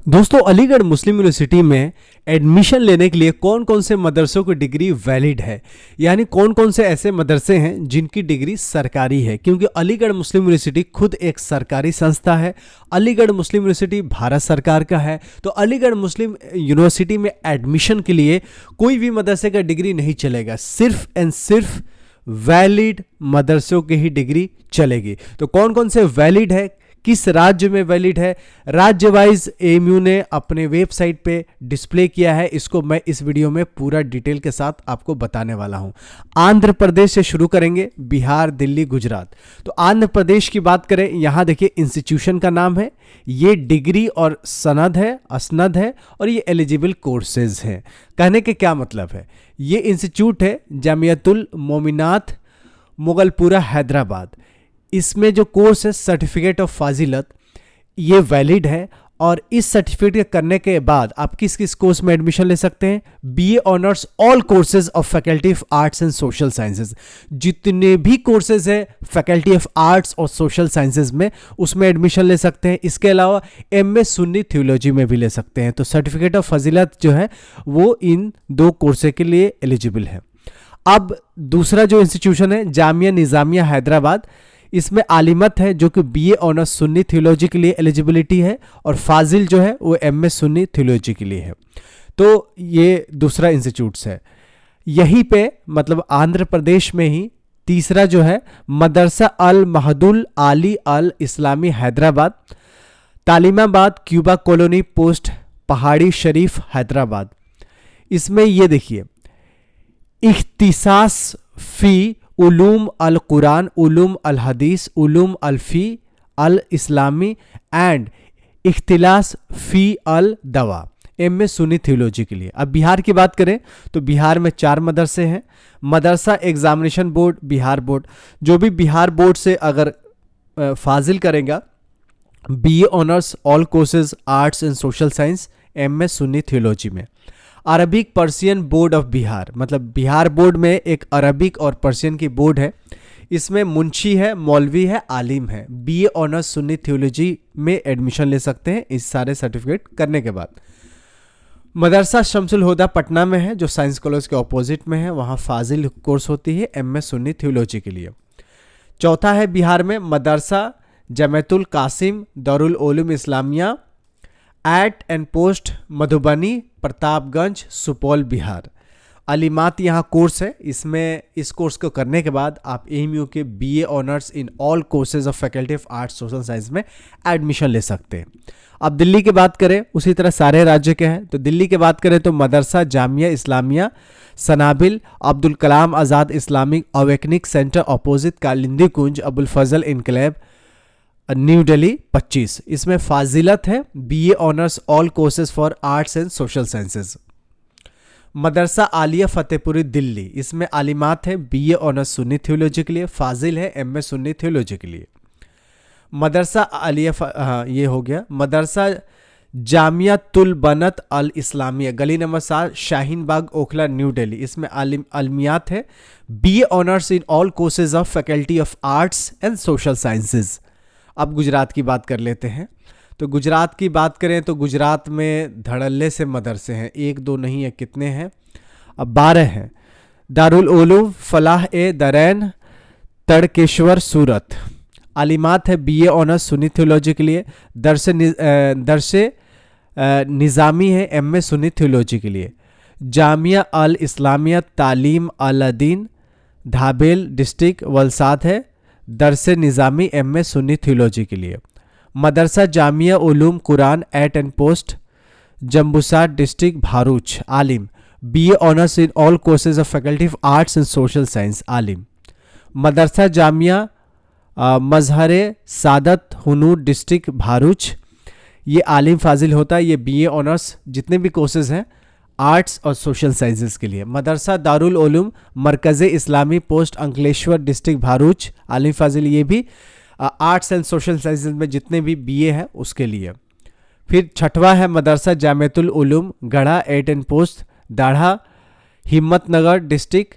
दोस्तों, अलीगढ़ मुस्लिम यूनिवर्सिटी में एडमिशन लेने के लिए कौन कौन से मदरसों की डिग्री वैलिड है, यानी कौन कौन से ऐसे मदरसे हैं जिनकी डिग्री सरकारी है। क्योंकि अलीगढ़ मुस्लिम यूनिवर्सिटी खुद एक सरकारी संस्था है। अलीगढ़ मुस्लिम यूनिवर्सिटी भारत सरकार का है। तो अलीगढ़ मुस्लिम यूनिवर्सिटी में एडमिशन के लिए कोई भी मदरसे का डिग्री नहीं चलेगा, सिर्फ एंड सिर्फ वैलिड मदरसों की ही डिग्री चलेगी। तो कौन कौन से वैलिड है, किस राज्य में वैलिड है, राज्य वाइज एएमयू ने अपने वेबसाइट पे डिस्प्ले किया है। इसको मैं इस वीडियो में पूरा डिटेल के साथ आपको बताने वाला हूं। आंध्र प्रदेश से शुरू करेंगे, बिहार, दिल्ली, गुजरात। तो आंध्र प्रदेश की बात करें, यहां देखिए इंस्टीट्यूशन का नाम है, ये डिग्री और सनद है, असनद है, और ये एलिजिबल कोर्सेज हैं। कहने के क्या मतलब है, ये इंस्टीट्यूट है जामियतुल मोमिनात मुगलपुरा हैदराबाद। इसमें जो कोर्स है सर्टिफिकेट ऑफ फाजिलत, ये वैलिड है। और इस सर्टिफिकेट करने के बाद आप किस किस कोर्स में एडमिशन ले सकते हैं, BA honours all courses of faculty of arts and social sciences. जितने भी कोर्सेज है फैकल्टी ऑफ आर्ट्स और सोशल साइंसेज में, उसमें एडमिशन ले सकते हैं। इसके अलावा एमए सुन्नी थियोलॉजी में भी ले सकते हैं। तो सर्टिफिकेट ऑफ फाजिलत जो है वो इन दो कोर्सेज के लिए एलिजिबल है। अब दूसरा जो इंस्टीट्यूशन है जामिया निज़ामिया हैदराबाद, इसमें आलिमत है जो कि बीए ऑनर्स सुन्नी थियोलॉजी के लिए एलिजिबिलिटी है, और फाजिल जो है वो एमए सुन्नी थियोलॉजी के लिए है। तो ये दूसरा इंस्टीट्यूट्स है। यहीं पे मतलब आंध्र प्रदेश में ही तीसरा जो है मदरसा अल महदुल आली अल इस्लामी हैदराबाद, तालिमाबाद क्यूबा कॉलोनी पोस्ट पहाड़ी शरीफ हैदराबाद। इसमें ये देखिए इख्तिसास फी उलूम अल कुरान, उलूम अल हदीस, उलूम अल फी अल इस्लामी एंड इख्तिलास फी अल दवा, एमए सुन्नी थियोलॉजी के लिए। अब बिहार की बात करें तो बिहार में 4 मदरसे हैं। Madrasa examination board, Bihar board, जो भी बिहार बोर्ड से अगर फाजिल करेगा, BA honours all courses arts and social science, MA Sunni theology में। Arabic Persian board of Bihar, मतलब बिहार बोर्ड में एक अरबिक और पर्शियन की बोर्ड है। इसमें मुंशी है, मौलवी है, आलिम है। बीए ऑनर्स सुन्नी थियोलॉजी में एडमिशन ले सकते हैं इस सारे सर्टिफिकेट करने के बाद। मदरसा शमसुल हुदा पटना में है, जो साइंस कॉलेज के ऑपोजिट में है। वहाँ फाजिल कोर्स होती है एमए सुन्नी थियोलॉजी के लिए। चौथा है बिहार में Madrasa Jametul Qasim Darul Uloom Islamia at and post Madhubani Pratapganj Supaul Bihar. Alimat यहाँ कोर्स है। इसमें इस कोर्स को करने के बाद आप एएमयू के BA honours in all courses of faculty of arts social science में एडमिशन ले सकते हैं। अब दिल्ली की बात करें, उसी तरह सारे राज्य के हैं। तो दिल्ली की बात करें तो Madrasa Jamia Islamia Sanabil Abdul Kalam Azad Islamic awakening centre opposite Kalindi Kunj Abul Fazal enclave new Delhi 25। इसमें फाजिलत है, BA honours all courses for arts and social sciences. Madrasa Aliya Fatehpuri Delhi, इसमें आलिमात है, बीए ऑनर्स सुन्नी थियोलॉजी के लिए, फाजिल है एमए सुन्नी थियोलॉजी के लिए। मदरसा आलिया ये हो गया। मदरसा जामिया तुल बनत अल इस्लामिया गली नंबर 7 शाहीन बाग ओखला न्यू दिल्ली, इसमें आलमियात है, BA honours in all courses of faculty of arts and social sciences. अब गुजरात की बात कर लेते हैं। तो गुजरात की बात करें तो गुजरात में धड़ल्ले से मदरसे हैं, 1 2 नहीं है, कितने हैं, अब 12 हैं। दारुल उलूम फलाह ए दरैन तड़केश्वर सूरत। आलिमात है, बीए ऑनर्स सुन्नी थियोलॉजी के लिए। दरसे निज़ामी है, एमए सुन्नी थियोलॉजी के लिए। जामिया अल इस्लामिया तालीम अल-दीन धाबेल डिस्ट्रिक्ट वलसाद है, दरसे निज़ामी एमए सुन्नी थियोलॉजी के लिए। Madrasa Jamia Uloom Quran at and post Jambusar district Bharuch Alim, BA honours in all courses of faculty of arts and social science Alim. Madrasa Jamia मजहरे Saadat हुनूर district Bharuch, ये आलिम फाजिल होता है, ये बीए ऑनर्स जितने भी कोर्सेज हैं आर्ट्स और सोशल साइंसेज के लिए। मदरसा दारुल उलूम मरकज़ इस्लामी पोस्ट अंकलेश्वर डिस्ट्रिक्ट भारूच आलिम फाजिल, ये भी आर्ट्स एंड सोशल साइंसेज में जितने भी बीए है उसके लिए। फिर छठवा है मदरसा Jamiatul Uloom Gadha at and post Dadha Himmatnagar district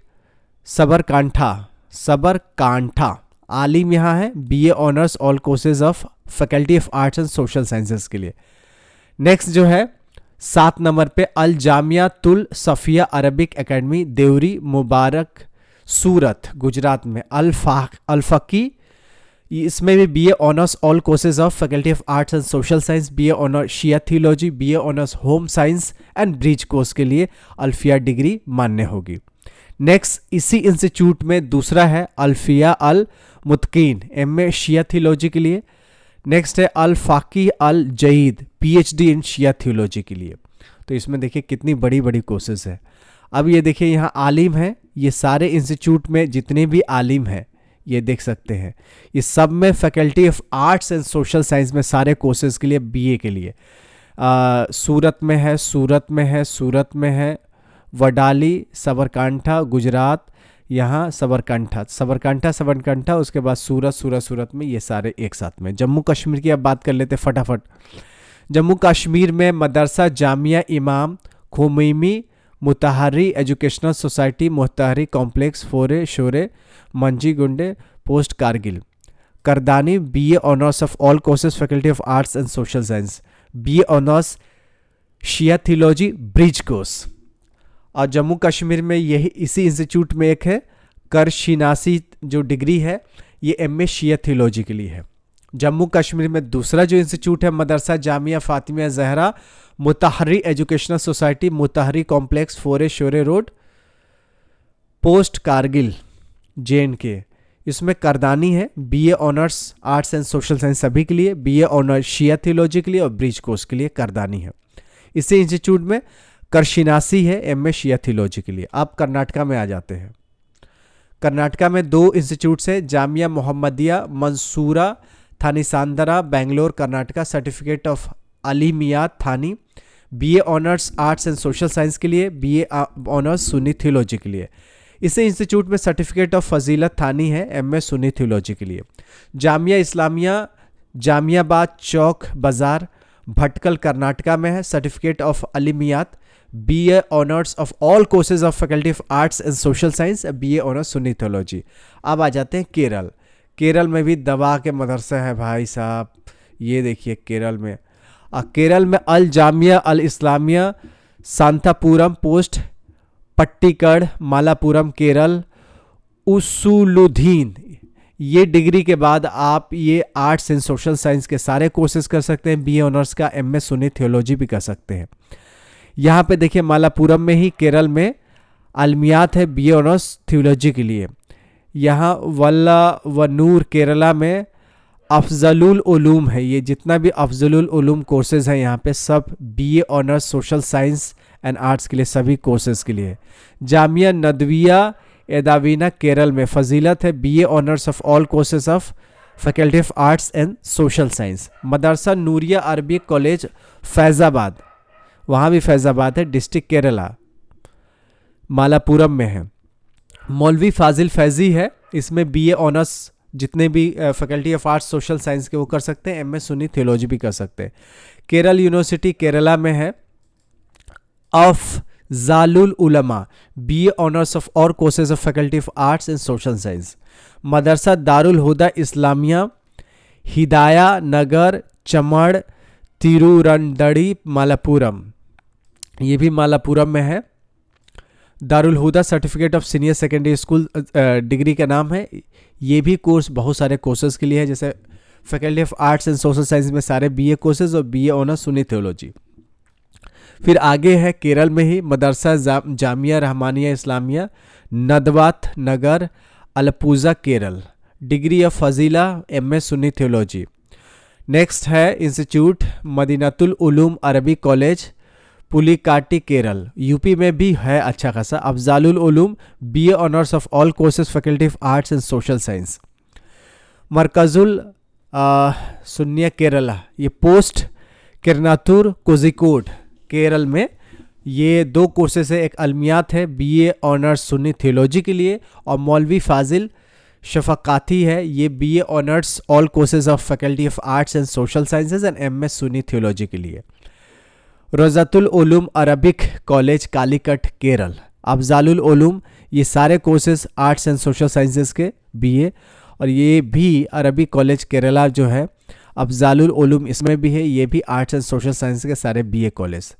Sabarkantha Alim यहाँ है, BA honours all courses of faculty of arts and social sciences के लिए। नेक्स्ट जो है 7 नंबर पे अल जामिया तुल सफिया अरबिक एकेडमी देवरी मुबारक सूरत गुजरात में अल-फकी, इसमें भी BA honours all courses of faculty of arts and social science, BA honours Shia theology, BA honours home science and bridge course के लिए अल्फिया डिग्री मान्य होगी। नेक्स्ट इसी इंस्टीट्यूट में दूसरा है अल्फिया अल मुतकीन एमए शिया थियोलॉजी के लिए। नेक्स्ट है अल फाकी अल Sayeed PhD in Shia theology के लिए। तो इसमें देखिए कितनी बड़ी बड़ी कोर्सेज है। अब ये देखिए यहाँ आलिम है, ये सारे इंस्टीट्यूट में जितने भी आलिम हैं ये देख सकते हैं, ये सब में faculty of arts and social science में सारे कोर्सेज के लिए बीए के लिए सूरत में है, सूरत में है, वडाली सबरकांठा गुजरात, यहाँ सबरकांठा उसके बाद सूरत में, ये सारे एक साथ में। जम्मू कश्मीर की अब बात कर लेते फटाफट। जम्मू कश्मीर में Madrasa Jamia Imam Khomeini Mutahari educational society Mutahari complex फोरे शोरे मंजी गुंडे पोस्ट कारगिल करदानी BA honours of all courses faculty of arts and social science, BA honours Shia theology bridge course. और जम्मू कश्मीर में यही इसी इंस्टीट्यूट में एक है करशिनासी जो डिग्री है, ये एमए शिया थियोलॉजी के लिए है। जम्मू कश्मीर में दूसरा जो इंस्टीट्यूट है Madrasa Jamia Fatima Zahra Mutahari educational society Mutahari complex फोरे शोरे रोड पोस्ट कारगिल JNK, इसमें करदानी है BA honours arts and social science सभी के लिए, बीए ऑनर्स शिया थियोलॉजी के लिए और ब्रिज कोर्स के लिए करदानी है। इसी इंस्टीट्यूट में करशिनासी है एमए शिया थियोलॉजी के लिए। आप कर्नाटका में आ जाते हैं। कर्नाटका में 2 इंस्टीट्यूट्स है, जामिया मोहम्मदिया मंसूरा थानीसांदरा बेंगलोर कर्नाटका सर्टिफिकेट ऑफ अलीमियात थानी, BA honours arts and social science के लिए, बीए ऑनर्स सुन्नी थियोलॉजी के लिए। इसी इंस्टीट्यूट में सर्टिफिकेट ऑफ फजीलत थानी है एमए सुन्नी थियोलॉजी के लिए। जामिया इस्लामिया जामियाबाद चौक बाजार भटकल कर्नाटका में है, certificate of Alimiyat, BA honours of all courses of faculty of arts and social science, BA honours Sunni theology. अब आ जाते हैं केरल। केरल में भी दवा के मदरसा है भाई साहब, ये देखिए केरल में अल जामिया अल इस्लामिया सांतापुरम पोस्ट पट्टिकड़ मालापुरम केरल उसूलुद्दीन। ये डिग्री के बाद आप ये आर्ट्स एंड सोशल साइंस के सारे कोर्सेज कर सकते हैं, बीए ऑनर्स का एमए सुन्नी थियोलॉजी भी कर सकते हैं। यहाँ पे देखिए मालापुरम में ही केरल में अलमियात है बीए ऑनर्स थियोलॉजी के लिए। यहाँ वल्ला व नूर केरला में अफजलुल उलूम है, ये जितना भी अफजलुल उलूम कोर्सेज हैं यहाँ पे सब BA honours social science and arts के लिए सभी कोर्सेज के लिए। जामिया नदविया एदावीना केरल में फजीलत है BA honours of all courses of faculty of arts and social science. Madrasa Nooria Arabic college Faizabad, वहाँ भी फैज़ाबाद है डिस्ट्रिक्ट केरला मालापुरम में है। मौलवी फाजिल फैज़ी है, इसमें बीए ऑनर्स जितने भी faculty of arts social science के वो कर सकते हैं, एमए सुन्नी थियोलॉजी भी कर सकते हैं। केरल यूनिवर्सिटी केरला में है Afzalul Ulama BA honours of all courses of faculty of arts and social science. Madrasa Darul Huda Islamia Hidaya Nagar Chemmad Tirurangadi Malappuram, ये भी मालापुरम में है। Darul Huda certificate of senior secondary school degree का नाम है। ये भी कोर्स बहुत सारे कोर्सेज के लिए है, जैसे faculty of arts and social science में सारे बीए कोर्सेज और बीए ऑनर्स सुन्नी थियोलॉजी। फिर आगे है केरल में ही Madrasa Jamia Rahmania Islamia Nadwat Nagar Alappuzha Kerala, degree of Faizeela MA Sunni theology. Next है institute Madinatul Uloom Arabic college पुलिकाटी Kerala, UP में भी है अच्छा खासा। Afzalul Uloom BA honours of all courses faculty of arts and social science. Markazul Sunniya Kerala, ये पोस्ट किरनातुर कोझिकोड केरल में ये 2 कोर्सेज है, एक अलमियात है बीए ऑनर्स सुन्नी थियोलॉजी के लिए, और मौलवी फाजिल शफकाती है, ये BA honours all courses of faculty of arts and social sciences and MA Sunni theology के लिए। रोज़ातुल उलूम अरबिक कॉलेज कालीकट केरल, अफजालुल उलूम, ये सारे courses arts and social sciences के बीए, और ये भी अरबिक कॉलेज केरला जो है अफजालुल उलूम इसमें भी है, ये भी आर्ट्स एंड सोशल साइंस के सारे बीए कॉलेज।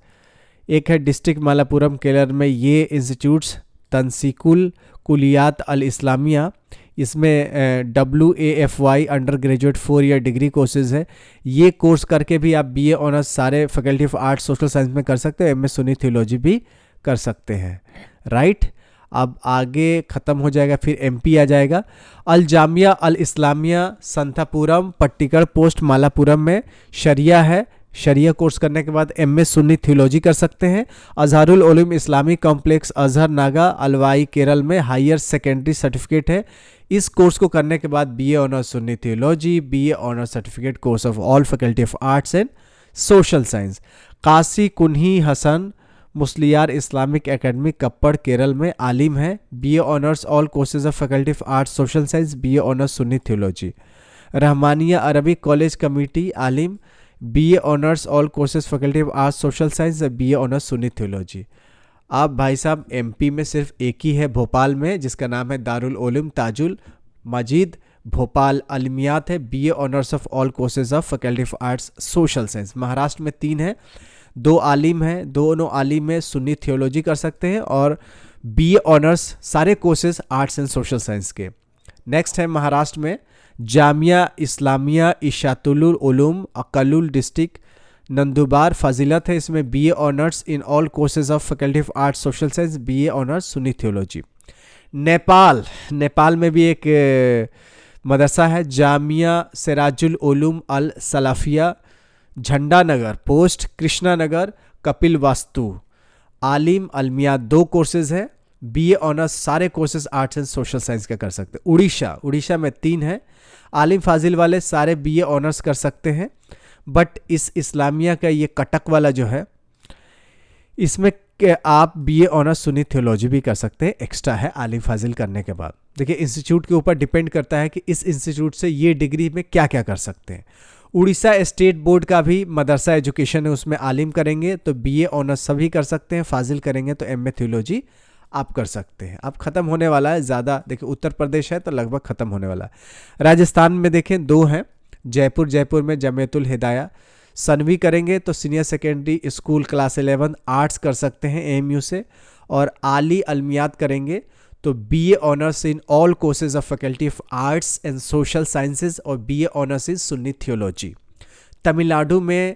एक है डिस्ट्रिक्ट मालापुरम केरल में, ये इंस्टीट्यूट्स तंसीकुल कुलियात अल इस्लामिया, इसमें WAFY under graduate 4 year degree courses है। ये कोर्स करके भी आप बीए ऑनर्स सारे faculty of arts social science में कर सकते हो, MS सुन्नी थियोलॉजी भी कर सकते हैं, राइट। अब आगे ख़त्म हो जाएगा, फिर MP आ जाएगा। अल जामिया अल इस्लामिया संथापुरम पट्टिकड़ पोस्ट मालापुरम में शरिया है। शरिया कोर्स करने के बाद MS सुन्नी थियोलॉजी कर सकते हैं। अजहरुल उलूम इस्लामिक कॉम्प्लेक्स अजहर नागा अलवाई केरल में हायर सेकेंडरी सर्टिफिकेट है। इस कोर्स को करने के बाद BA honours Sunni theology, BA honours certificate course of all faculty of arts and social science. कासी कुन्ही हसन मुस्लियार इस्लामिक एकेडमी कप्पड़ केरल में आलिम है। BA honours all courses of faculty of arts social science, BA honours Sunni theology. Rahmania Arabic college committee आलिम, BA honours all courses faculty of arts social science, BA honours Sunni theology. अब भाई साहब MP में सिर्फ एक ही है भोपाल में, जिसका नाम है दारुल उलूम ताजुल मजीद भोपाल अलमियात है, BA honours of all courses of faculty of arts social science. Maharashtra में 3 है, 2 आलिम हैं, दोनों आलिम में सुन्नी थियोलॉजी कर सकते हैं और BA ऑनर्स सारे courses arts and social science के। नेक्स्ट है महाराष्ट्र में जामिया इस्लामिया इशातुल उलूम अक्कलुल डिस्ट्रिक्ट नंदुबार फाजिलत है, इसमें BA honours in all courses of faculty of arts social science, BA honours Sunni theology. Nepal में भी एक मदरसा है जामिया सिराजुल उलूम अल सलाफिया झंडा नगर पोस्ट कृष्णा नगर कपिल वास्तु आलिम अलमिया, 2 कोर्सेज है। BA ऑनर्स सारे courses arts and social science का कर सकते हैं। उड़ीसा में 3 है, आलिम फाजिल वाले सारे BA ऑनर्स कर सकते हैं, बट इस इस्लामिया का ये कटक वाला जो है इसमें आप BA ऑनर्स सुन्नी थियोलॉजी भी कर सकते हैं, एक्स्ट्रा है आलिम फाजिल करने के बाद। देखिए इंस्टीट्यूट के ऊपर डिपेंड करता है कि इस इंस्टीट्यूट से ये डिग्री में क्या क्या कर सकते हैं। उड़ीसा स्टेट बोर्ड का भी मदरसा एजुकेशन है, उसमें आलिम करेंगे तो BA ऑनर्स सभी कर सकते हैं, फाजिल करेंगे तो MA थियोलॉजी आप कर सकते हैं। अब ख़त्म होने वाला है ज़्यादा, देखिए उत्तर प्रदेश है तो लगभग ख़त्म होने वाला है। राजस्थान में देखें 2 हैं, जयपुर में जमीयतुल हिदाया सनवी करेंगे तो senior secondary school class 11 arts कर सकते हैं AMU से, और आली अलमियात करेंगे तो BA honours in all courses of faculty of arts and social sciences और BA honours in Sunni theology. Tamil Nadu में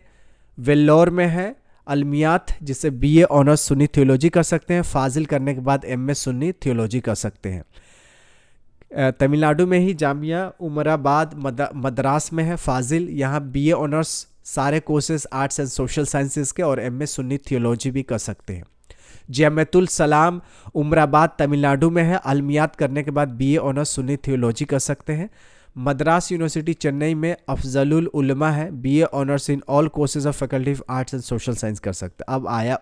वेल्लोर में है अलमियात, जिसे BA ऑनर्स सुन्नी थियोलॉजी कर सकते हैं, फाजिल करने के बाद MS सुन्नी थियोलॉजी कर सकते हैं। तमिलनाडु में ही जामिया उमराबाद मद्रास में है फाजिल, यहाँ BA ऑनर्स सारे courses arts and social sciences के और MS सुन्नी थियोलॉजी भी कर सकते हैं। जमियतुल सलाम उमराबाद तमिलनाडु में है, अलमियात करने के बाद BA ऑनर्स सुन्नी थियोलॉजी कर सकते हैं। मद्रास यूनिवर्सिटी चेन्नई में अफजलुल उलमा है, BA honours in all courses of faculty of arts and social science कर सकते हैं। अब आया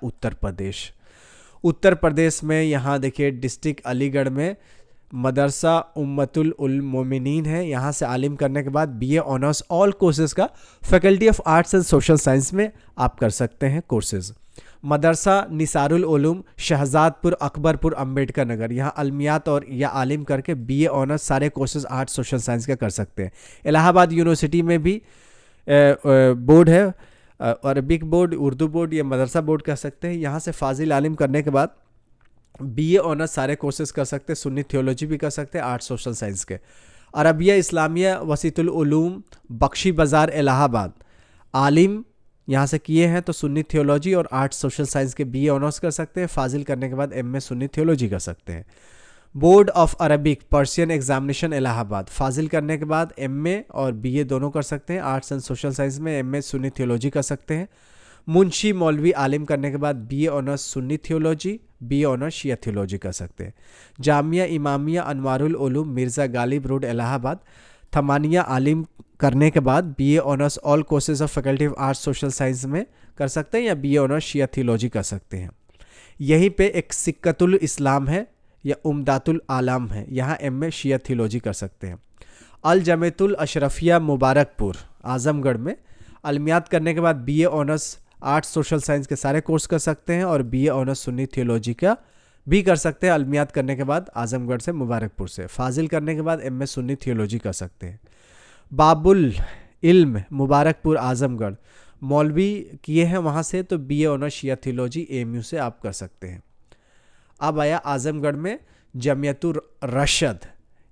उत्तर प्रदेश में यहाँ देखिए डिस्ट्रिक्ट अलीगढ़ में मदरसा उम्मतुल उल मोमिनीन है, यहाँ से आलिम करने के बाद BA ऑनर्स ऑल कोर्सेज का faculty of arts and social science में आप कर सकते हैं कोर्सेज। मदरसा निसारुल उलूम शहजादपुर अकबरपुर अंबेडकर नगर, यहाँ अलमियात और या आलिम करके BA ऑनर्स सारे कोर्सेज आर्ट्स सोशल साइंस का कर सकते हैं। इलाहाबाद यूनिवर्सिटी में भी बोर्ड है, अरबिक बोर्ड, उर्दू बोर्ड या मदरसा बोर्ड कर सकते हैं, यहाँ से फाजिल आलिम करने के बाद BA ऑनर्स सारे कोर्सेज कर सकते हैं, सुन्नी थियोलॉजी भी कर सकते हैं आर्ट्स सोशल साइंस के। अरबिया इस्लामिया वसीतुल उलूम बख्शी बाज़ार इलाहाबाद आलिम यहाँ से किए हैं तो सुन्नी थियोलॉजी और आर्ट्स सोशल साइंस के BA ऑनर्स कर सकते हैं, फाजिल करने के बाद MS सुन्नी थियोलॉजी कर सकते हैं। Board of Arabic Persian examination Allahabad, Fazil करने के बाद MA और BA दोनों कर सकते हैं, आर्ट्स एंड सोशल साइंस में MS सुन्नी थियोलॉजी कर सकते हैं। मुंशी मौलवी आलिम करने के बाद BA honours Sunni theology, BA honours शिया थियोलॉजी कर सकते हैं। जामिया इमामिया अनवारुल उलूम मिर्ज़ा गालिब रोड इलाहाबाद, थमानिया आलिम करने के बाद BA honours all courses of faculty of arts social science में कर सकते हैं या BA ऑनर्स शिया थियोलॉजी कर सकते हैं। यहीं पे एक सिक्कतुल इस्लाम है या उम्दातुल आलाम है, यहाँ MA शिया थियोलॉजी कर सकते हैं। अल जमीयतुल अशरफिया मुबारकपुर आजमगढ़ में अलमियात करने के बाद BA honours arts social science के सारे कोर्स कर सकते हैं और BA ऑनर्स सुन्नी थियोलॉजी का भी कर सकते हैं, अलमियात करने के बाद आजमगढ़ से मुबारकपुर से, फाजिल करने के बाद MS सुन्नी थियोलॉजी कर सकते हैं। बाबुल इल्म मुबारकपुर आजमगढ़, मौलवी किए हैं वहाँ से तो BA ऑनर्स शिया थियोलॉजी AMU से आप कर सकते हैं। अब आया आजमगढ़ में जमियतुर रशद,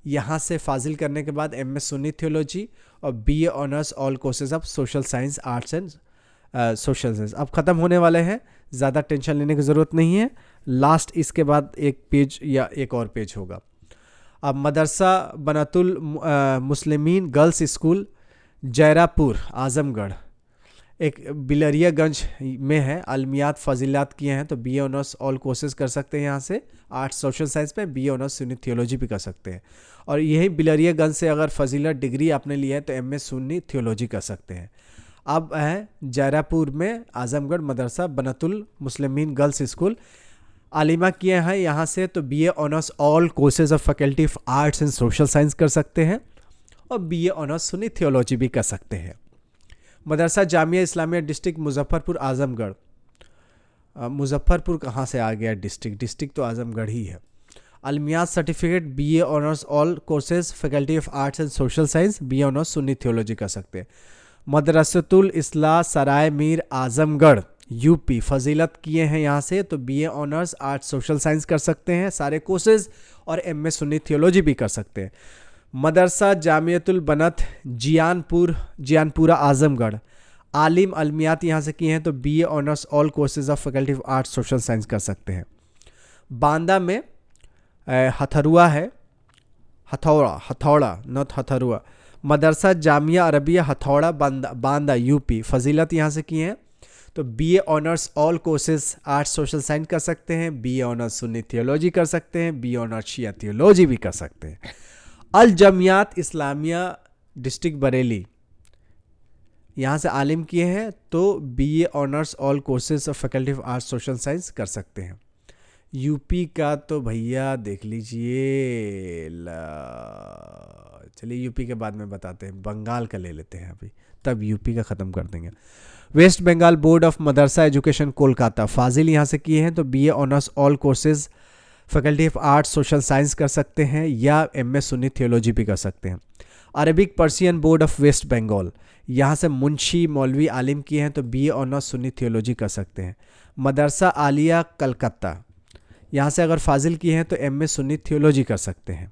यहाँ से फाजिल करने के बाद MS सुन्नी थियोलॉजी और BA honours all courses of social science arts and social science. अब ख़त्म होने वाले हैं, ज़्यादा टेंशन लेने की ज़रूरत नहीं है। लास्ट इसके बाद एक पेज या एक और पेज होगा। अब मदरसा बनातुल मुस्लिमीन गर्ल्स स्कूल जयरापुर आजमगढ़, एक बिलरियागंज में है, अलमियात फजीलात किए हैं तो BA ऑनर्स ऑल कोर्सेज कर सकते हैं यहाँ से आर्ट्स सोशल साइंस में, BA ऑनर्स सुन्नी थियोलॉजी भी कर सकते हैं। और यही बिलरियागंज से अगर फजीलत डिग्री आपने लिया है तो MS सुन्नी थियोलॉजी कर सकते हैं। अब है जयरापुर में आजमगढ़ मदरसा बनातुल मुस्लिमीन गर्ल्स स्कूल, आलिमा किए हैं यहाँ से तो BA honours all courses of faculty of arts and social science कर सकते हैं और BA ऑनर्स सुन्नी थियोलॉजी भी कर सकते हैं। मदरसा जामिया इस्लामिया डिस्ट्रिक्ट मुजफ्फरपुर आजमगढ़, मुजफ्फरपुर कहाँ से आ गया डिस्ट्रिक्ट तो आजमगढ़ ही है। Alimiyat certificate BA honours all courses faculty of arts and social science, BA honours Sunni theology कर सकते हैं। मदरसतुल इस्लाह सराय मीर आजमगढ़ UP, फजीलत किए हैं यहाँ से तो BA honours arts social science कर सकते हैं सारे कोर्सेज और MS सुन्नी थियोलॉजी भी कर सकते हैं। मदरसा जामियतुल बनत जियानपुरा आजमगढ़, आलिम अलमियात यहाँ से किए हैं तो BA honours all courses of faculty of arts social science कर सकते हैं। बांदा में हथरुआ है, हथौड़ा नॉट हथरुआ, मदरसा जामिया अरबिया हथौड़ा बांदा UP, फजीलत यहाँ से किए हैं तो BA honours all courses arts social science कर सकते हैं, BA ऑनर्स सुन्नी थियोलॉजी कर सकते हैं, BA ऑनर्स शिया थियोलॉजी भी कर सकते हैं। अल जमियात इस्लामिया डिस्ट्रिक्ट बरेली, यहाँ से आलिम किए हैं तो BA honours all courses of faculty of arts social science कर सकते हैं। UP का तो भैया देख लीजिए, चलिए UP के बाद में बताते हैं, बंगाल का ले लेते हैं अभी, तब UP का ख़त्म कर देंगे। West Bengal board of Madrasa education Kolkata, Fazil यहाँ से किए हैं तो BA honours all courses faculty of arts social science कर सकते हैं या MS सुन्नी थियोलॉजी भी कर सकते हैं। Arabic Persian board of West Bengal, यहाँ से मुंशी मौलवी आलिम किए हैं तो BA ऑनर्स सुन्नी थियोलॉजी कर सकते हैं। मदरसा आलिया कलकत्ता, यहाँ से अगर फाजिल किए हैं तो MS सुन्नी थियोलॉजी कर सकते हैं।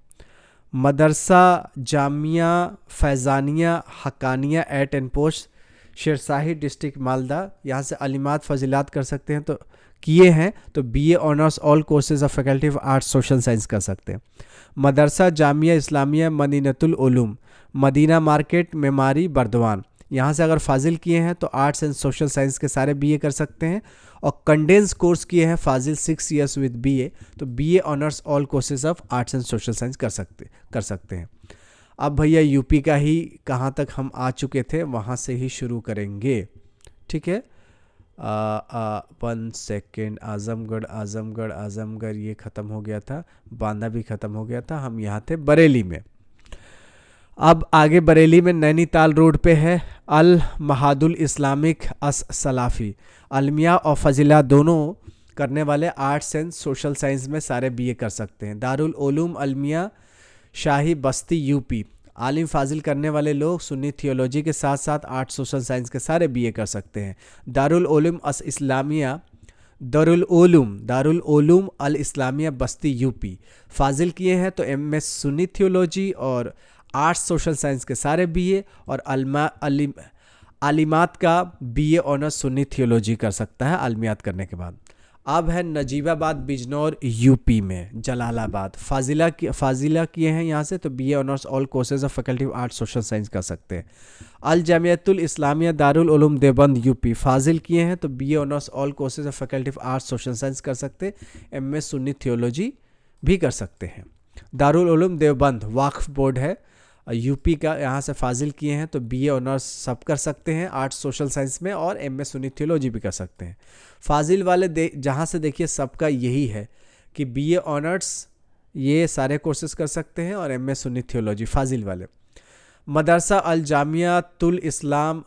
Madrasa Jamia Faizania Haqqania at and post Shershahi district Malda, यहाँ से अलिमात फजीलात कर सकते हैं तो किए हैं तो BA honours all courses of faculty of arts social science कर सकते हैं। मदरसा जामिया इस्लामिया मदीनतुल उलूम मदीना मार्केट मेमारी बर्दवान, यहाँ से अगर फाजिल किए हैं तो आर्ट्स एंड सोशल साइंस के सारे BA कर सकते हैं और कंडेंस कोर्स किए हैं फाजिल 6 years विद BA तो BA honours all courses of arts and social science कर सकते हैं। अब भैया UP का ही कहाँ तक हम आ चुके थे वहाँ से ही शुरू करेंगे, ठीक है। 1 सेकेंड, आजमगढ़ ये ख़त्म हो गया था, बांदा भी ख़त्म हो गया था, हम यहाँ थे बरेली में। अब आगे बरेली में नैनीताल रोड पे है अल महादुल इस्लामिक अस सलाफ़ी, अलमिया और फजीला दोनों करने वाले आर्ट्स एंड सोशल साइंस में सारे BA कर सकते हैं। दारुल उलूम अलमिया शाही बस्ती UP, आलिम फाजिल करने वाले लोग सुन्नी थियोलॉजी के साथ साथ आर्ट्स सोशल साइंस के सारे BA कर सकते हैं। दारुल उलूम अल इस्लामिया बस्ती UP, फाजिल किए हैं तो MS सुन्नी थियोलॉजी और आर्ट्स सोशल साइंस के सारे BA और आलिमात का BA ऑनर्स सुन्नी थियोलॉजी कर सकता है आलमियात करने के बाद। अब है नजीबाबाद बिजनौर UP में जलालाबाद, फाजिला किए हैं यहाँ से तो BA honours all courses of faculty of arts social science कर सकते हैं। अल जमियतुल इस्लामिया दारुल उलूम देवबंद UP, फाजिल किए हैं तो BA honours all courses of faculty of arts social science कर सकते हैं, MS सुन्नी थियोलॉजी भी कर सकते हैं। दारुल उलूम देवबंद वाक़फ़ बोर्ड है UP का, यहाँ से फाजिल किए हैं तो BA ऑनर्स सब कर सकते हैं आर्ट्स सोशल साइंस में और MS सुन्नी थियोलॉजी भी कर सकते हैं। फाजिल वाले जहाँ से देखिए सबका यही है कि BA ऑनर्स ये सारे कोर्सेज कर सकते हैं और MS सुन्नी थियोलॉजी फाजिल वाले। मदरसा अल जामिया तुल इस्लाम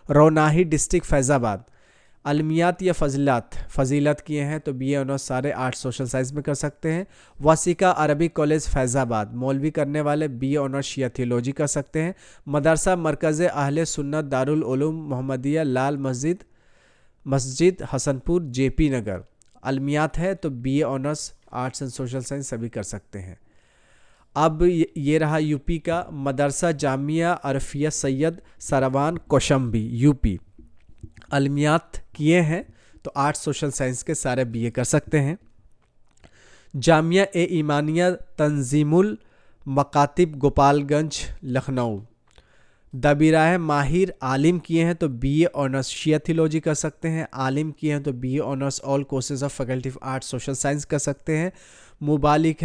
रौनाही डिस्ट्रिक्ट फैज़ाबाद, अलमियात या फजीलत किए हैं तो BA ऑनर्स सारे आर्ट्स सोशल साइंस में कर सकते हैं। वसीका अरबी कॉलेज फैज़ाबाद, मौलवी करने वाले BA ऑनर्स शिया थियोलॉजी कर सकते हैं। मदरसा मरकज़ अहले सुन्नत दारुल उलूम मोहम्मदिया लाल मस्जिद हसनपुर JP नगर, अलमियात है तो BA honours arts and social science सभी कर सकते हैं। अब ये रहा यूपी का, मदरसा जामिया अरफिया सैयद सरवान कौशंबी यूपी, अलमियात किए हैं तो आर्ट्स सोशल साइंस के सारे BA कर सकते हैं। जामिया ईमानिया तंजीमुल मकातिब गोपालगंज लखनऊ, दबीराह माहिर आलिम किए हैं तो BA ऑनर्स शिया थियोलॉजी कर सकते हैं। आलिम किए हैं तो BA honours all courses of faculty of arts social science कर सकते हैं। मुबालिग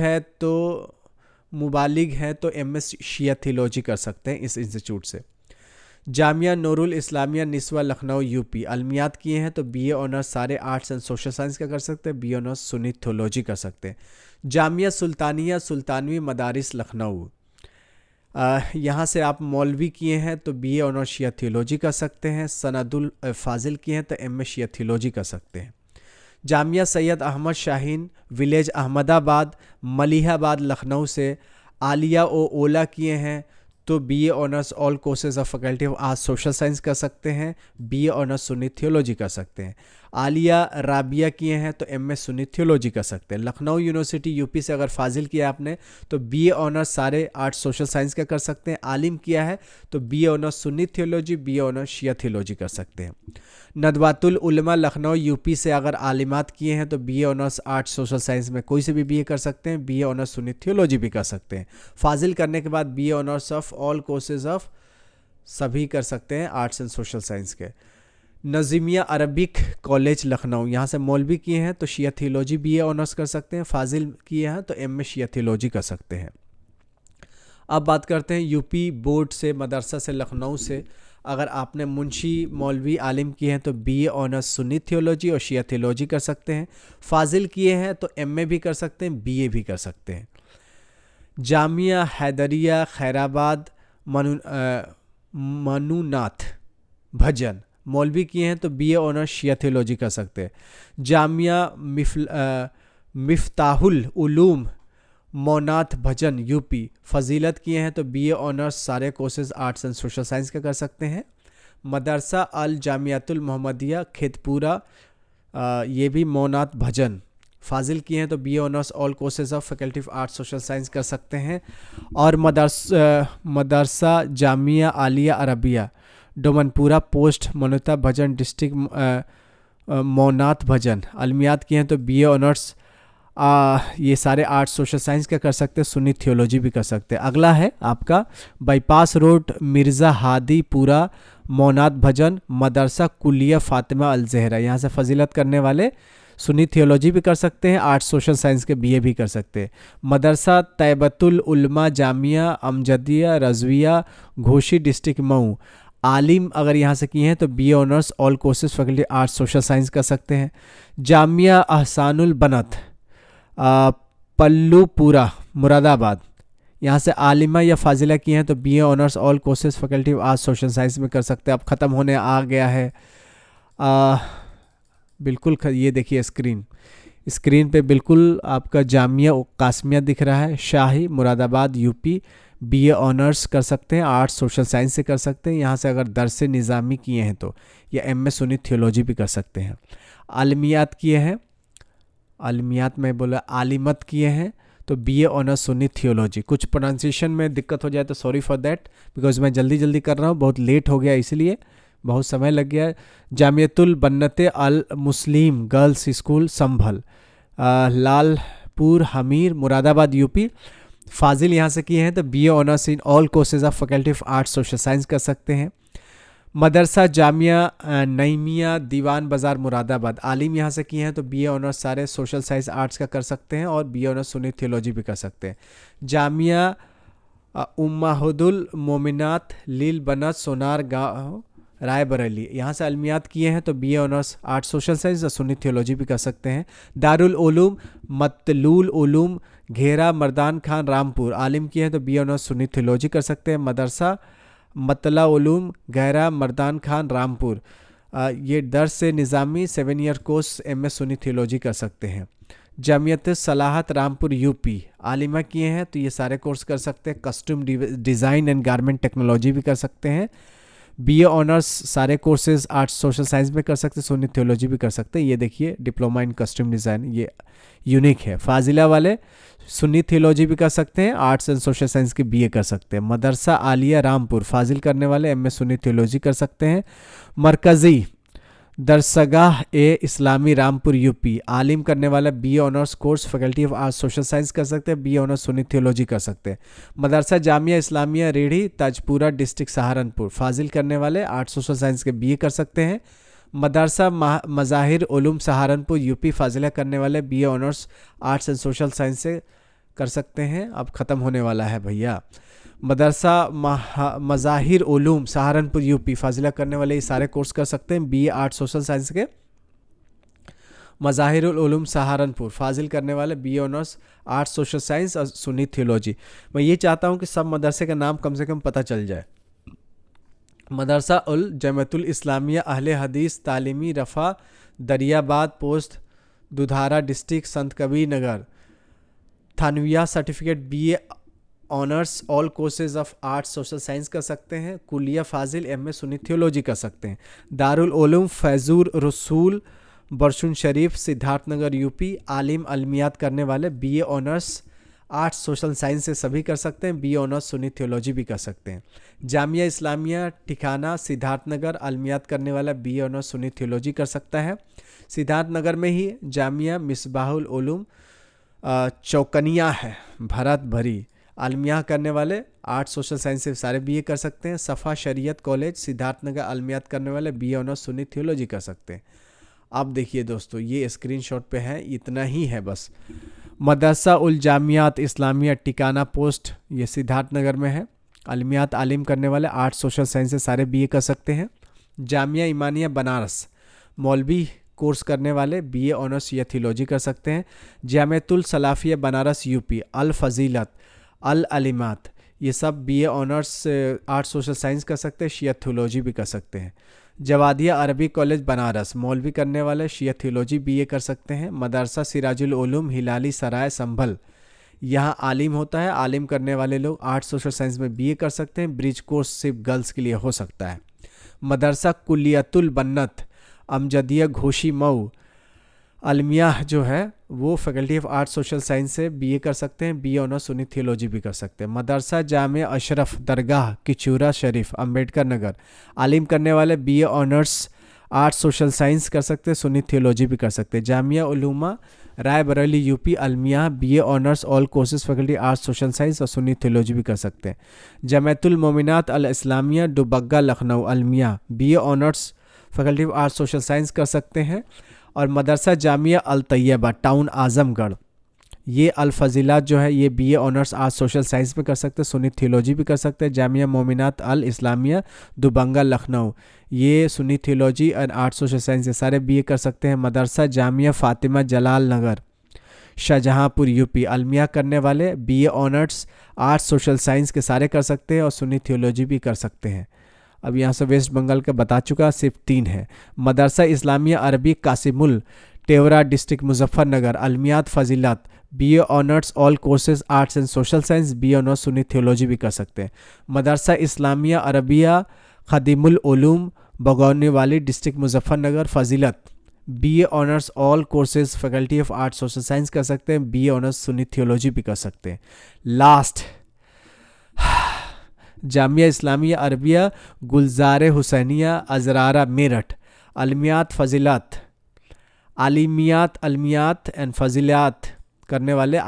है तो MS शिया थियोलॉजी कर सकते हैं इस इंस्टीट्यूट से। जामिया नूरुल इस्लामिया निस्वा लखनऊ यूपी, अलमियात किए हैं तो BA ऑनर्स सारे आर्ट्स एंड सोशल साइंस का कर सकते हैं। BA ऑनर्स सुन्नी थियोलॉजी कर सकते हैं। जामिया सुल्तानिया सुल्तानवी मदारिस लखनऊ, यहाँ से आप मौलवी किए हैं तो BA ऑनर्स शिया थियोलॉजी कर सकते हैं। सनदुल फाजिल किए हैं तो MS शिया थियोलॉजी कर सकते हैं। जामिया सैयद अहमद शाहीन विलेज अहमदाबाद मलिहाबाद लखनऊ से आलिया ओला किए हैं तो BA honours all courses of faculty of arts social science कर सकते हैं। BA ऑनर्स सुन्नी थियोलॉजी कर सकते हैं। आलिया राबिया किए हैं तो MS सुन्नी थियोलॉजी कर सकते हैं। लखनऊ यूनिवर्सिटी यूपी से अगर फाजिल किया आपने तो BA ऑनर्स सारे आर्ट्स सोशल साइंस का कर सकते हैं। आलिम किया है तो BA honours Sunni theology, BA honours शिया थियोलॉजी कर सकते हैं। नदवातुल उलमा लखनऊ यूपी से अगर आलिमात किए हैं तो BA honours arts social science में कोई से भी BA कर सकते हैं। BA ऑनर्स सुन्नी थियोलॉजी भी कर सकते हैं। फाजिल करने के बाद BA honours of all courses of सभी कर सकते हैं आर्ट्स एंड सोशल साइंस के। नज़ीमिया अरबिक कॉलेज लखनऊ, यहाँ से मौलवी किए हैं तो शिया थियोलॉजी BA ऑनर्स कर सकते हैं। फाजिल किए हैं तो MS शिया थियोलॉजी कर सकते हैं। अब बात करते हैं यूपी बोर्ड से, मदरसा से लखनऊ से अगर आपने मुंशी मौलवी आलिम किए हैं तो BA ऑनर्स सुन्नी थियोलॉजी और शिया थियोलॉजी कर सकते हैं। फाजिल किए हैं तो MA भी कर सकते हैं, BA भी कर सकते हैं। जामिया हैदरिया खैराबाद मनुनाथ भजन, मौलवी किए हैं तो BA ऑनर्स शिया थियोलॉजी कर सकते हैं। जामिया मिफ्ताहुल उलूम मोनाथ भजन यूपी, फजीलत किए हैं तो BA ऑनर्स सारे courses arts and social science का कर सकते हैं। मदरसा अल जामियातुल मोहम्मदिया खेतपुरा, ये भी मोनाथ भजन, फाजिल किए हैं तो BA honours all courses of faculty of arts social science कर सकते हैं। और मदरसा जामिया आलिया अरबिया डोमनपुरा पोस्ट मोनता भजन डिस्ट्रिक्ट मोनाथ भजन, अलमियात किए हैं तो BA ऑनर्स ये सारे आर्ट्स सोशल साइंस का कर सकते हैं। सुन्नी थियोलॉजी भी कर सकते हैं। अगला है आपका बाईपास रोड मिर्ज़ा हादी पूरा मोनाथ भजन मदरसा कुलिया फ़ातिमा अल ज़हरा, यहाँ से फजीलत करने वाले सुन्नी थियोलॉजी भी कर सकते हैं, आर्ट्स सोशल साइंस के BA भी कर सकते हैं। मदरसा तैबतुल उलमा जामिया अमजदिया रज़विया घोशी डिस्ट्रिक्ट मऊ, आलिम अगर यहाँ से किए हैं तो BA honours all courses faculty arts social science कर सकते हैं। जामिया अहसानुल बनत पल्लूपुरा मुरादाबाद, यहाँ से आलिमा या फाजिला किए हैं तो BA honours all courses faculty of arts social science में कर सकते हैं। अब ख़त्म होने आ गया है बिल्कुल। ये देखिए स्क्रीन पे बिल्कुल आपका जामिया कासमिया दिख रहा है, शाही मुरादाबाद यूपी, BA ऑनर्स कर सकते हैं, आर्ट्स सोशल साइंस से कर सकते हैं। यहाँ से अगर दरस निज़ामी किए हैं तो या MS सुन्नी थियोलॉजी भी कर सकते हैं। आलमियात किए हैं, आलमियात में बोला आलिमत किए हैं तो BA ऑनर्स सुन्नी थियोलॉजी। कुछ प्रोनाउंसिएशन में दिक्कत हो जाए तो सॉरी फॉर दैट, बिकॉज मैं जल्दी कर रहा हूँ, बहुत लेट हो गया इसलिए बहुत समय लग गया। जामियतुल बन्नते अल मुस्लिम गर्ल्स स्कूल संभल लालपुर हमीर मुरादाबाद यूपी, फाजिल यहाँ से किए हैं तो BA honours in all courses of faculty of arts social science कर सकते हैं। मदरसा जामिया नईमिया दीवान बाज़ार मुरादाबाद, आलिम यहाँ से किए हैं तो BA ऑनर्स सारे सोशल साइंस आर्ट्स का कर सकते हैं और BA ऑनर्स सुन्नी थियोलॉजी भी कर सकते हैं। जामिया उम्माहुदुल मोमिनात लील बनत सोनार गाँव रायबरेली, यहाँ से अलमियात किए हैं तो BA honours arts social science और सुन्नी थियोलॉजी भी कर सकते हैं। दारुल उलूम मतलूल उलूम घेरा मर्दान खान रामपुर, आलिम किए हैं तो BA ऑनर्स सुन्नी थियोलॉजी कर सकते हैं। मदरसा मतला उलूम गहरा मर्दान खान रामपुर, ये दर्स से निज़ामी 7 year course MS Sunni theology कर सकते हैं। जामियत सलाहत रामपुर यूपी आलिमा किए हैं तो ये सारे कोर्स कर सकते हैं। Custom design and garment technology भी कर सकते हैं। BA ऑनर्स सारे कोर्सेज आर्ट्स सोशल साइंस में कर सकते हैं, सुन्नी थियोलॉजी भी कर सकते हैं। ये देखिए डिप्लोमा इन कस्टम डिज़ाइन, ये यूनिक है। फाजिला वाले सुन्नी थियोलॉजी भी कर सकते हैं, आर्ट्स एंड सोशल साइंस के BA कर सकते हैं। मदरसा आलिया रामपुर फाजिल करने वाले MS सुन्नी थियोलॉजी कर सकते हैं। मरकज़ी दरसगाह इस्लामी रामपुर यूपी आलिम करने वाला BA honours course faculty of arts social science कर सकते हैं, BA ऑनर्स सुन्नी थियोलॉजी कर सकते हैं। मदरसा जामिया इस्लामिया रेढ़ी ताजपुरा डिस्ट्रिक्ट सहारनपुर फाजिल करने वाले आर्ट्स सोशल साइंस के BA कर सकते हैं। मदरसा मज़ाहिर उलूम सहारनपुर यूपी फाजिला करने वाले BA honours arts and social science से कर सकते हैं। अब ख़त्म होने वाला है भैया। मदरसा मज़ाहिर उलूम सहारनपुर यूपी फाजिला करने वाले ये सारे कोर्स कर सकते हैं। BA आर्ट्स सोशल साइंस के। मज़ाहिर उलूम सहारनपुर फाजिल करने वाले BA honours arts social science और सुन्नी थियोलॉजी। मैं ये चाहता हूँ कि सब मदरसे का नाम कम से कम पता चल जाए। मदरसा उल जमातुल इस्लामिया अहले हदीस तालीमी Rafa Dariyabad post Dudhara district Sant Kabir Nagar Thanviya certificate BA honours all courses of arts social science कर सकते हैं। कुलिया फाजिल MS सुन्नी थियोलॉजी कर सकते हैं। दारुल उलूम फैज़ुर रसूल बरशुन शरीफ सिद्धार्थनगर यूपी आलिम अलमियात करने वाले BA honours arts social science से सभी कर सकते हैं। BA ऑनर्स सुन्नी थियोलॉजी भी कर सकते हैं। जामिया इस्लामिया ठिकाना सिद्धार्थनगर अलमियात करने वाला BA ऑनर्स सुन्नी थियोलॉजी कर सकता है। सिद्धार्थनगर में ही जामिया मिसबाहुल उलूम चौकनिया है भरत भरी अलमिया करने वाले आर्ट्स सोशल साइंस से सारे BA कर सकते हैं। सफ़ा शरीयत कॉलेज सिद्धार्थनगर अलमियात करने वाले BA ऑनर्स सुन्नी थियोलॉजी कर सकते हैं। अब देखिए दोस्तों ये स्क्रीनशॉट पे है, इतना ही है बस। मदरसा उल जामियात इस्लामिया टिकाना पोस्ट ये सिद्धार्थनगर में है। अलमियात आलिम करने वाले आर्ट्स सोशल साइंस से सारे BA कर सकते हैं। जामिया इमानिया बनारस मौलवी कोर्स करने वाले BA ऑनर्स या थियोलॉजी कर सकते हैं। जामियतुल सलाफिया बनारस यूपी अल फजीलत अल अलिमात ये सब BA honours arts social science कर सकते हैं, शिया थियोलॉजी भी कर सकते हैं। जवादिया अरबी कॉलेज बनारस मौलवी करने वाले शिया थियोलॉजी BA कर सकते हैं। मदरसा सिराजुल उलूम हिलाली सराय संभल यहाँ आलिम होता है, आलिम करने वाले लोग आर्ट्स सोशल साइंस में BA कर सकते हैं। ब्रिज कोर्स सिर्फ गर्ल्स के लिए हो सकता है। मदरसा कुलियतुल बन्नत अमजदिया घोशी मऊ अलमिया जो है वो faculty of arts social science से BA कर सकते हैं। BA ऑनर्स सुन्नी थियोलॉजी भी कर सकते हैं। मदरसा जामिया अशरफ दरगाह किचूरा शरीफ अम्बेडकर नगर आलिम करने वाले BA honours arts social science कर सकते हैं, सुन्नी थियोलॉजी भी कर सकते हैं। जामिया उलूमा रायबरेली यूपी अलमिया BA honours all courses faculty arts social science और सुन्नी थियोलॉजी भी कर सकते हैं। जमातुल मोमिनात अल इस्लामिया दुबग्गा लखनऊ अलमिया BA honours faculty of arts social science कर सकते हैं। और मदरसा जामिया अल तैयबा टाउन आजमगढ़ ये अल फजीलात जो है ये BA honours arts social science में कर सकते हैं, सुन्नी थियोलॉजी भी कर सकते हैं। जामिया मोमिनात अल इस्लामिया दुबंगा लखनऊ ये सुन्नी थियोलॉजी और आर्ट्स सोशल साइंस ये सारे BA कर सकते हैं। मदरसा जामिया फ़ातिमा जलाल नगर शाहजहाँपुर यूपी अलमिया करने वाले BA honours arts social science के सारे कर सकते हैं और सुन्नी थियोलॉजी भी कर सकते हैं। अब यहाँ से वेस्ट बंगाल का बता चुका, सिर्फ 3 है। मदरसा इस्लामिया अरबी कासिमुल टेवरा डिस्ट्रिक्ट मुजफ्फरनगर अलमियात फजीलात BA honours all courses arts and social science BA honours Sunni theology भी कर सकते हैं। मदरसा इस्लामिया अरबिया खदीमुल उलूम बगौनी वाली डिस्ट्रिक्ट मुजफ्फरनगर फजीलत BA honours all courses faculty of arts social science कर सकते हैं। BA ऑनर्स सुन्नी थियोलॉजी भी कर सकते हैं। लास्ट जामिया इस्लामिया अरबिया गुलजार हुसैनिया अजरारा मेरठ अलमियात फजीलात आलिमियात अलमियात एंड फजीलात करने वाले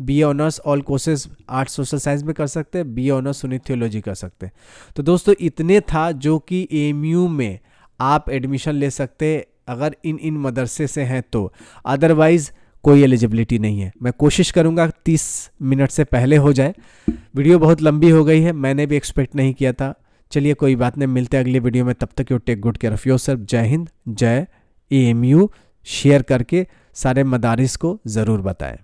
BA honours all courses arts social science में कर सकते हैं। BA ऑनर्स सुन्नी थियोलॉजी कर सकते हैं। तो दोस्तों इतने था जो कि AMU में आप एडमिशन ले सकते हैं अगर इन मदरसे से हैं तो, अदरवाइज़ कोई एलिजिबिलिटी नहीं है। मैं कोशिश करूंगा 30 मिनट से पहले हो जाए। वीडियो बहुत लंबी हो गई है, मैंने भी एक्सपेक्ट नहीं किया था। चलिए कोई बात नहीं, मिलते हैं अगले वीडियो में, तब तक you take good care of yourself. जय हिंद, जय AMU। शेयर करके सारे मदारिस को ज़रूर बताएं।